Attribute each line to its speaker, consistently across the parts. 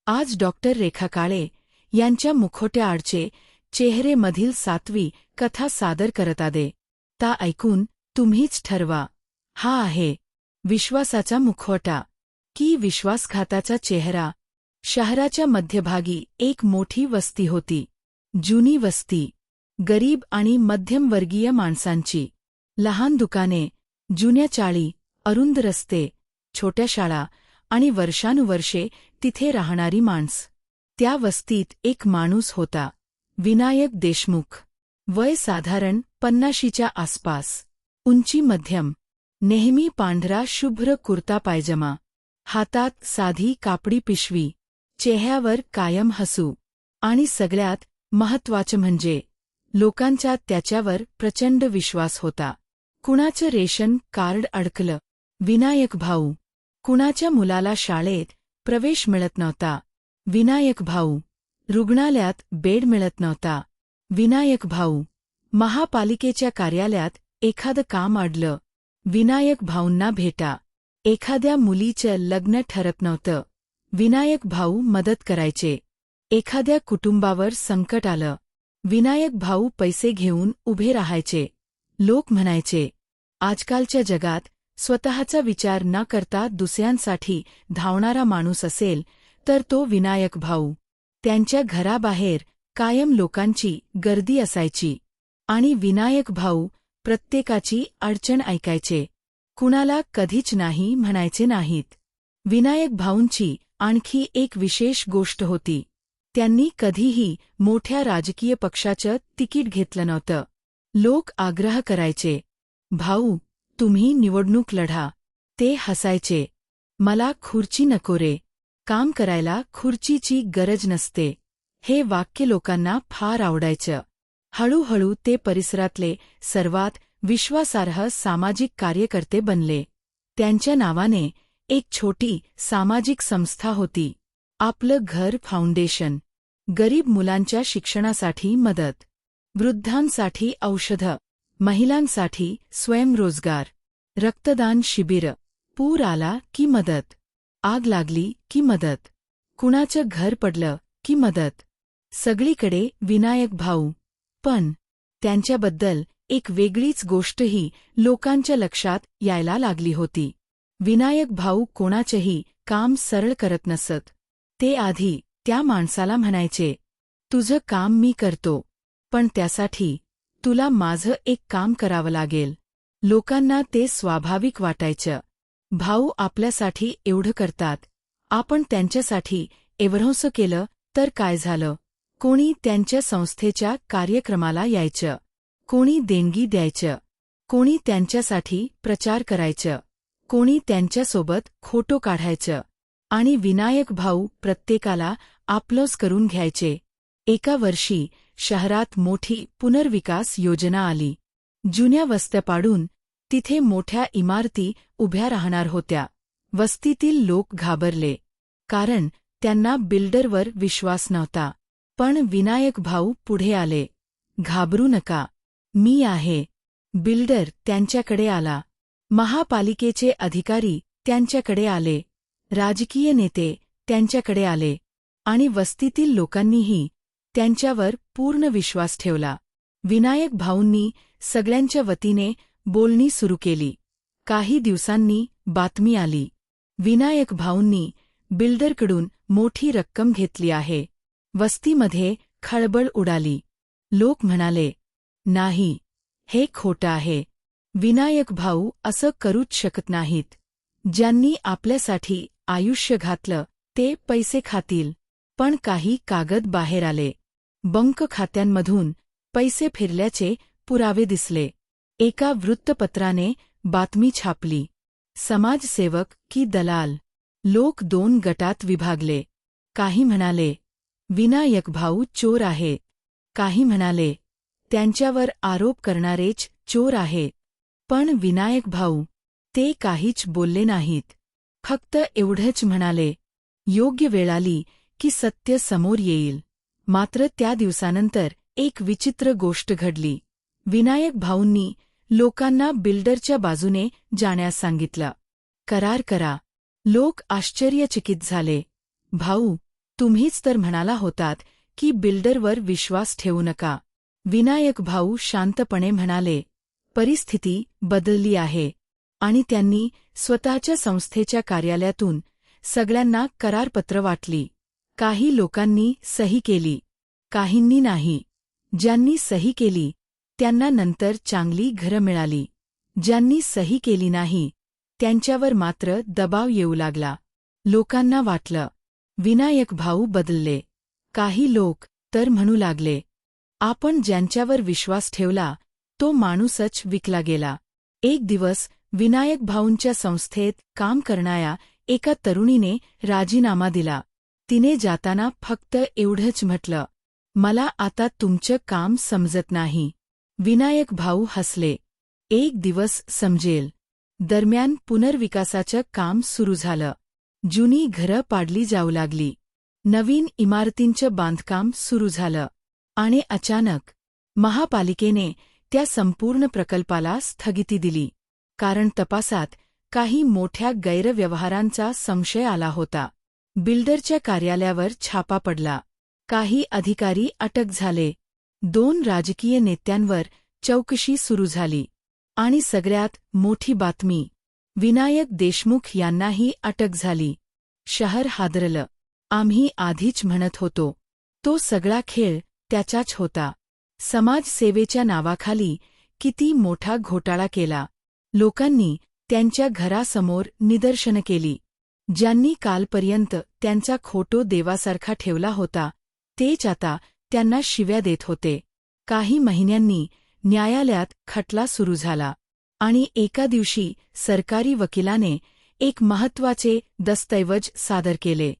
Speaker 1: आज डॉक्टर रेखा काळे यांच्या मुखोट्याआडचे चेहरेमधील 7वी कथा सादर करत आदे. ता ऐकून तुम्हीच ठरवा. हा आहे विश्वासाचा मुखवटा की विश्वासघाताचा चेहरा. शहराच्या मध्यभागी एक मोठी वस्ती होती. जुनी वस्ती, गरीब आणि मध्यमवर्गीय माणसांची. लहान दुकाने, जुन्या चाळी, अरुंद रस्ते, छोट्या शाळा आणि वर्षानुवर्षे तिथे राहणारी माणस. त्या वस्तीत एक माणूस होता, विनायक देशमुख. वय साधारण 50च्या आसपास. उंची मध्यम. नेहमी पांढरा शुभ्र कुर्ता पायजमा. हातात साधी कापडी पिशवी. चेहऱ्यावर कायम हसू. आणि सगळ्यात महत्त्वाचं म्हणजे लोकांचा त्याच्यावर प्रचंड विश्वास होता. कुणाचं रेशन कार्ड अडकलं, विनायक भाऊ. कुणाच्या मुलाला शाळेत प्रवेश मिळत नव्हता, विनायक भाऊ. रुग्णालयात बेड मिळत नव्हता, विनायक भाऊ. महापालिकेच्या कार्यालयात एखादं काम अडलं, विनायक भाऊंना भेटा. एखाद्या मुलीचं लग्न ठरत नव्हतं, विनायक भाऊ मदत करायचे. एखाद्या कुटुंबावर संकट आलं, विनायक भाऊ पैसे घेऊन उभे राहायचे. लोक म्हणायचे, आजकालच्या जगात स्वतःचा विचार न करता दुसऱ्यांसाठी धावणारा माणूस असेल तर तो विनायक भाऊ. त्यांच्या घराबाहेर कायम लोकांची गर्दी असायची. आणि विनायक भाऊ प्रत्येकाची अडचण ऐकायचे. कुणाला कधीच नाही म्हणायचे नाहीत. विनायक भाऊंची आणखी एक विशेष गोष्ट होती. त्यांनी कधीही मोठ्या राजकीय पक्षाचं तिकीट घेतलं नव्हतं. लोक आग्रह करायचे, भाऊ तुम्ही निवडणूक लढा. ते हसायचे, मला खुर्ची नको रे. काम करायला खुर्चीची गरज नसते. हे वाक्य लोकांना फार आवडायचं. हळूहळू ते परिसरातले सर्वात विश्वासार्ह सामाजिक कार्यकर्ते बनले. त्यांच्या नावाने एक छोटी सामाजिक संस्था होती, आपलं घर फाउंडेशन. गरीब मुलांच्या शिक्षणासाठी मदत, वृद्धांसाठी औषधं, महिलांसाठी स्वयंरोजगार, रक्तदान शिबिर. पूर आला की मदत, आग लागली की मदत, कुणाचं घर पडलं की मदत. सगळीकडे विनायक भाऊ. पण त्यांच्याबद्दल एक वेगळीच गोष्टही लोकांच्या लक्षात यायला लागली होती. विनायक भाऊ कोणाचंही काम सरळ करत नसत. ते आधी त्या माणसाला म्हणायचे, तुझं काम मी करतो, पण त्यासाठी तुला माझं एक काम करावं लागेल. लोकांना ते स्वाभाविक वाटायचं. भाऊ आपल्यासाठी एवढं करतात, आपण त्यांच्यासाठी एवढंसं केलं तर काय झालं. कोणी त्यांच्या संस्थेच्या कार्यक्रमाला यायचं, कोणी देणगी द्यायचं, कोणी त्यांच्यासाठी प्रचार करायचं, कोणी त्यांच्यासोबत फोटो काढायचं. आणि विनायक भाऊ प्रत्येकाला आपलंच करून घ्यायचे. एका वर्षी शहरात मोठी पुनर्विकास योजना आली. जुन्या वस्त्या पाडून तिथे मोठ्या इमारती उभ्या राहणार होत्या. वस्तीतील लोक घाबरले, कारण त्यांना बिल्डरवर विश्वास नव्हता. पण विनायक भाऊ पुढे आले, घाबरू नका, मी आहे. बिल्डर त्यांच्याकडे आला. महापालिकेचे अधिकारी त्यांच्याकडे आले. राजकीय नेते त्यांच्याकडे आले. आणि वस्तीतील लोकांनीही त्यांच्यावर पूर्ण विश्वास ठेवला. विनायक भाऊंनी सगळ्यांच्या वतीने बोलणी सुरू केली. काही दिवसांनी बातमी आली, विनायक भाऊंनी बिल्डरकडून मोठी रक्कम घेतली आहे. वस्तीमध्ये खळबळ उडाली. लोक म्हणाले, नाही, हे खोटं आहे. विनायक भाऊ असं करूच शकत नाहीत. ज्यांनी आपल्यासाठी आयुष्य घातलं ते पैसे खातील. पण काही कागद बाहेर आले. बँक खात्यांमधून पैसे फिरल्याचे पुरावे दिसले. एका वृत्तपत्राने बातमी छापली. समाजसेवक की दलाल. लोक 2 गटात विभागले. काही म्हणाले, विनायक भाऊ चोर आहे. काही म्हणाले, त्यांच्यावर आरोप करणारेच चोर आहे. पण विनायक भाऊ ते काहीच बोलले नाहीत. फक्त एवढंच म्हणाले, योग्य वेळ आली की सत्य समोर येईल. मात्र त्या दिवसानंतर एक विचित्र गोष्ट घडली. विनायक भाऊंनी लोकांना बिल्डरच्या बाजूने जाण्यास सांगितलं. करार करा. लोक आश्चर्यचकित झाले. भाऊ, तुम्हीच तर म्हणाला होतात की बिल्डरवर विश्वास ठेवू नका. विनायक भाऊ शांतपणे म्हणाले, परिस्थिती बदलली आहे. आणि त्यांनी स्वतःच्या संस्थेच्या कार्यालयातून सगळ्यांना करारपत्र वाटली. काही लोकांनी सही केली, काहींनी नाही. ज्यांनी सही केली त्यांना नंतर चांगली घरं मिळाली. ज्यांनी सही केली नाही त्यांच्यावर मात्र दबाव येऊ लागला. लोकांना वाटलं, विनायक भाऊ बदलले. काही लोक तर म्हणू लागले, आपण ज्यांच्यावर विश्वास ठेवला तो माणूसच विकला गेला. एक दिवस विनायक भाऊंच्या संस्थेत काम करणाऱ्या एका तरुणीने राजीनामा दिला. तिने जाताना फक्त एवढंच म्हटलं, मला आता तुमचं काम समजत नाही. विनायक भाऊ हसले, एक दिवस समजेल. दरम्यान पुनर्विकासाचं काम सुरू झालं. जुनी घरं पाडली जाऊ लागली. नवीन इमारतींचं बांधकाम सुरू झालं. आणि अचानक महापालिकेने त्या संपूर्ण प्रकल्पाला स्थगिती दिली. कारण तपासात काही मोठ्या गैरव्यवहारांचा संशय आला होता. बिल्डरच्या कार्यालयावर छापा पडला. काही अधिकारी अटक झाले. 2 राजकीय नेत्यांवर चौकशी सुरू झाली. आणि सगळ्यात मोठी बातमी, विनायक देशमुख यांनाही अटक झाली. शहर हादरलं. आम्ही आधीच म्हणत होतो, तो सगळा खेळ त्याचाच होता. समाजसेवेच्या नावाखाली किती मोठा घोटाळा केला. लोकांनी त्यांच्या घरासमोर निदर्शनं केली. ज्यांनी कालपर्यंत त्यांचा फोटो देवासारखा ठेवला होता तेच आता त्यांना शिव्या देत होते. काही महिन्यांनी न्यायालयात खटला सुरू झाला. आणि एका दिवशी सरकारी वकिलाने एक महत्त्वाचे दस्तऐवज सादर केले.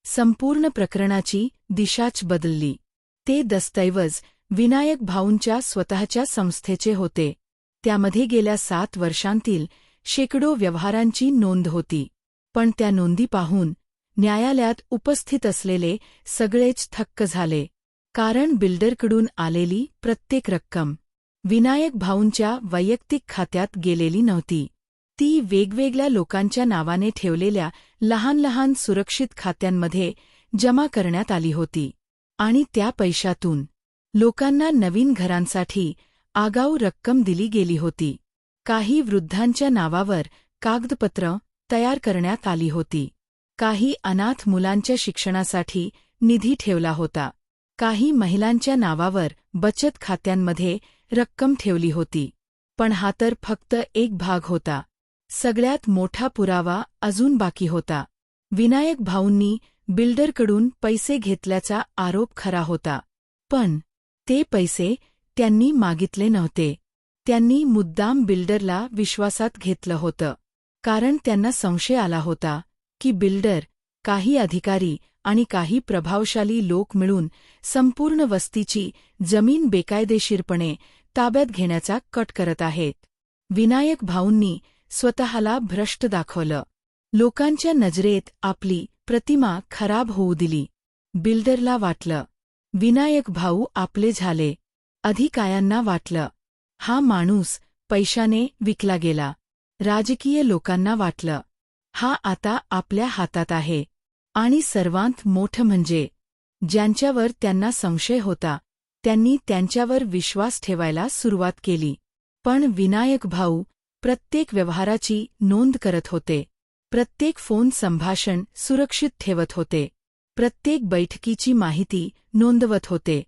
Speaker 1: संपूर्ण प्रकरणाची दिशाच बदलली. ते दस्तऐवज विनायक भाऊंच्या स्वतःच्या संस्थेचे होते. त्यामध्ये गेल्या 7 वर्षांतील शेकडो व्यवहारांची नोंद होती. पण त्या नोंदी पाहून न्यायालयात उपस्थित असलेले सगळेच थक्क झाले. कारण बिल्डरकडून आलेली प्रत्येक रक्कम विनायक भाऊंच्या वैयक्तिक खात्यात गेलेली नव्हती. ती वेगवेगळ्या लोकांच्या नावाने ठेवलेल्या लहान लहान सुरक्षित खात्यांमध्ये जमा करण्यात आली होती. आणि त्या पैशातून लोकांना नवीन घरांसाठी आगाऊ रक्कम दिली गेली होती. काही वृद्धांच्या नावावर कागदपत्र तयार करण्यात आली होती. काही अनाथ मुलांच्या शिक्षणासाठी निधी ठेवला होता. काही महिलांच्या नावावर बचत खात्यांमध्ये रक्कम ठेवली होती. पण हा तर फक्त एक भाग होता. सगळ्यात मोठा पुरावा अजून बाकी होता. विनायक भाऊंनी बिल्डरकडून पैसे घेतल्याचा आरोप खरा होता. पण ते पैसे त्यांनी मागितले नव्हते. त्यांनी मुद्दाम बिल्डरला विश्वासात घेतलं होतं. कारण त्यांना संशय आला होता की बिल्डर, काही अधिकारी आणि काही प्रभावशाली लोक मिळून संपूर्ण वस्तीची जमीन बेकायदेशीरपणे ताब्यात घेण्याचा कट करत आहेत. विनायक भाऊंनी स्वतःला भ्रष्ट दाखवलं. लोकांच्या नजरेत आपली प्रतिमा खराब होऊ दिली. बिल्डरला वाटलं, विनायक भाऊ आपले झाले. अधिकाऱ्यांना वाटलं, हा माणूस पैशाने विकला गेला. राजकीय लोकांना वाटलं, हा आता आपल्या हातात आहे. आणि सर्वांत मोठं म्हणजे ज्यांच्यावर त्यांना संशय होता त्यांनी त्यांच्यावर विश्वास ठेवायला सुरुवात केली. पण विनायक भाऊ प्रत्येक व्यवहाराची नोंद करत होते. प्रत्येक फोन संभाषण सुरक्षित ठेवत होते. प्रत्येक बैठकीची माहिती नोंदवत होते.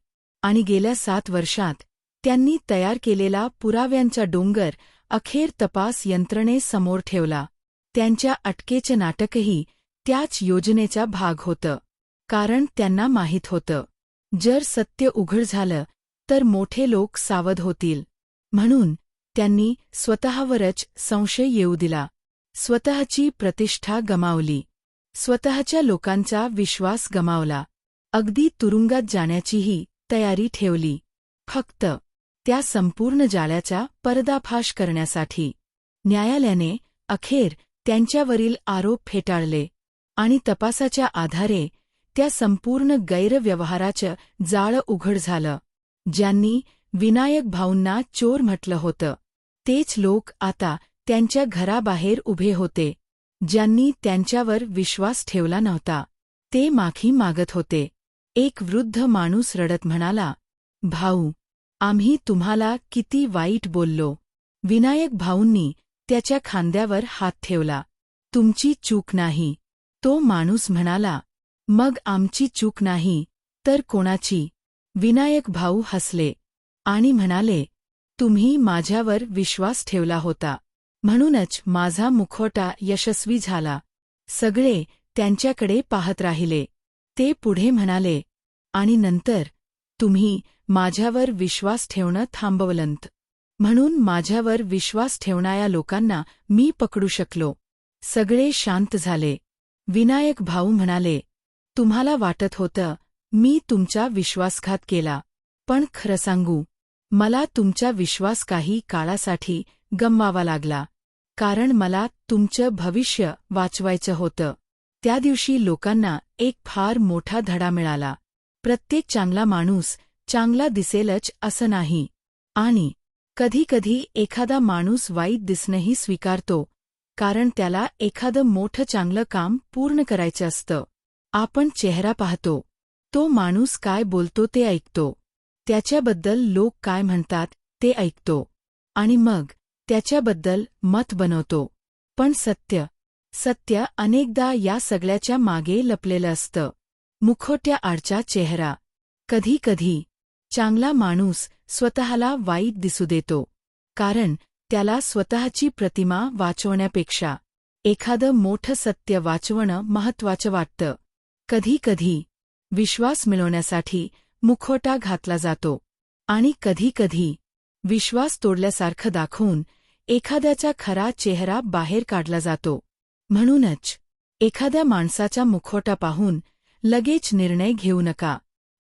Speaker 1: आणि गेल्या 7 वर्षात त्यांनी तयार केलेला पुराव्यांचा डोंगर अखेर तपास यंत्रणेसमोर ठेवला. त्यांच्या अटकेचं नाटकही त्याच योजनेचा भाग होतं. कारण त्यांना माहीत होतं, जर सत्य उघड झालं तर मोठे लोक सावध होतील. म्हणून त्यांनी स्वतःवरच संशय येऊ दिला. स्वतःची प्रतिष्ठा गमावली. स्वतःच्या लोकांचा विश्वास गमावला. अगदी तुरुंगात जाण्याचीही तयारी ठेवली. फक्त त्या संपूर्ण जाळ्याचा पर्दाफाश करण्यासाठी. न्यायालयाने अखेर त्यांच्यावरील आरोप फेटाळले. आणि तपासाच्या आधारे त्या संपूर्ण गैरव्यवहाराचं जाळं उघड झालं. ज्यांनी विनायक भाऊंना चोर म्हटलं होतं तेच लोक आता त्यांच्या घराबाहेर उभे होते. ज्यांनी त्यांच्यावर विश्वास ठेवला नव्हता ते माफी मागत होते. एक वृद्ध माणूस रडत म्हणाला, भाऊ, आम्ही तुम्हाला किती वाईट बोललो. विनायक भाऊंनी त्याच्या खांद्यावर हात ठेवला. तुमची चूक नाही. तो माणूस म्हणाला, मग आमची चूक नाही तर कोणाची? विनायक भाऊ हसले आणि म्हणाले, तुम्ही माझ्यावर विश्वास ठेवला होता, म्हणूनच माझा मुखवटा यशस्वी झाला. सगळे त्यांच्याकडे पाहत राहिले. ते पुढे म्हणाले, आणि नंतर तुम्ही माझ्यावर विश्वास ठेवणं थांबवलंत. म्हणून माझ्यावर विश्वास ठेवणाऱ्या लोकांना मी पकडू शकलो. सगळे शांत झाले. विनायक भाऊ म्हणाले, तुम्हाला वाटत होतं मी तुमचा विश्वासघात केला, पण खरं सांगू, मला तुमचा विश्वास काही काळासाठी गमवावा लागला, कारण मला तुमचं भविष्य वाचवायचं होतं. त्या दिवशी लोकांना एक फार मोठा धडा मिळाला. प्रत्येक चांगला माणूस चांगला दिसेलच असं नाही, आणि कधीकधी एखादा माणूस वाईट दिसणंही स्वीकारतो, कारण त्याला एखादं मोठं चांगलं काम पूर्ण करायचं असतं. आपण चेहरा पाहतो, तो माणूस काय बोलतो ते ऐकतो, त्याच्याबद्दल लोक काय म्हणतात ते ऐकतो, आणि मग त्याच्याबद्दल मत बनवतो. पण सत्य अनेकदा या सगळ्याच्या मागे लपलेलं असतं. मुखवट्या आडचा चेहरा. कधीकधी चांगला माणूस स्वतःला वाईट दिसू देतो, कारण त्याला स्वतःची प्रतिमा वाचवण्यापेक्षा एखादं मोठं सत्य वाचवणं महत्त्वाचं वाटतं. कधीकधी विश्वास मिळवण्यासाठी मुखवटा घातला जातो, आणि कधीकधी विश्वास तोडल्यासारखं दाखवून एखाद्याचा खरा चेहरा बाहेर काढला जातो. म्हणूनच एखाद्या माणसाचा मुखवटा पाहून लगेच निर्णय घेऊ नका,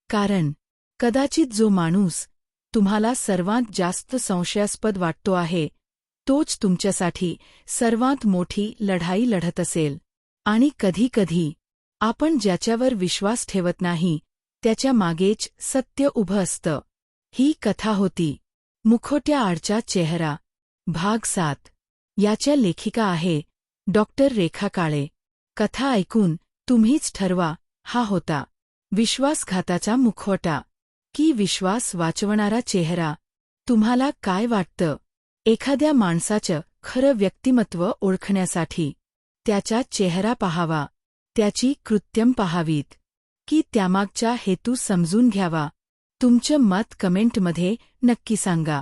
Speaker 1: कारण कदाचित जो माणूस तुम्हाला सर्वात जास्त संशयास्पद वाटतो आहे, तोच तुमच्यासाठी सर्वात मोठी लढाई लढत असेल. आणि कधीकधी आपण ज्याच्यावर विश्वास ठेवत नाही त्याच्या मागेच सत्य उभं असतं. ही कथा होती मुखवट्या आडचा चेहरा, भाग 7. याच्या लेखिका आहे डॉक्टर रेखा काळे. कथा ऐकून तुम्हीच ठरवा, हा होता विश्वासघाताचा मुखवटा की विश्वास वाचवणारा चेहरा? तुम्हाला काय वाटतं? एखाद्या माणसाचं खरं व्यक्तिमत्व ओळखण्यासाठी त्याचा चेहरा पाहावा, त्याची कृत्यं पाहावीत, की त्यामागचा हेतू समजून घ्यावा? तुमचं मत कमेंटमध्ये नक्की सांगा.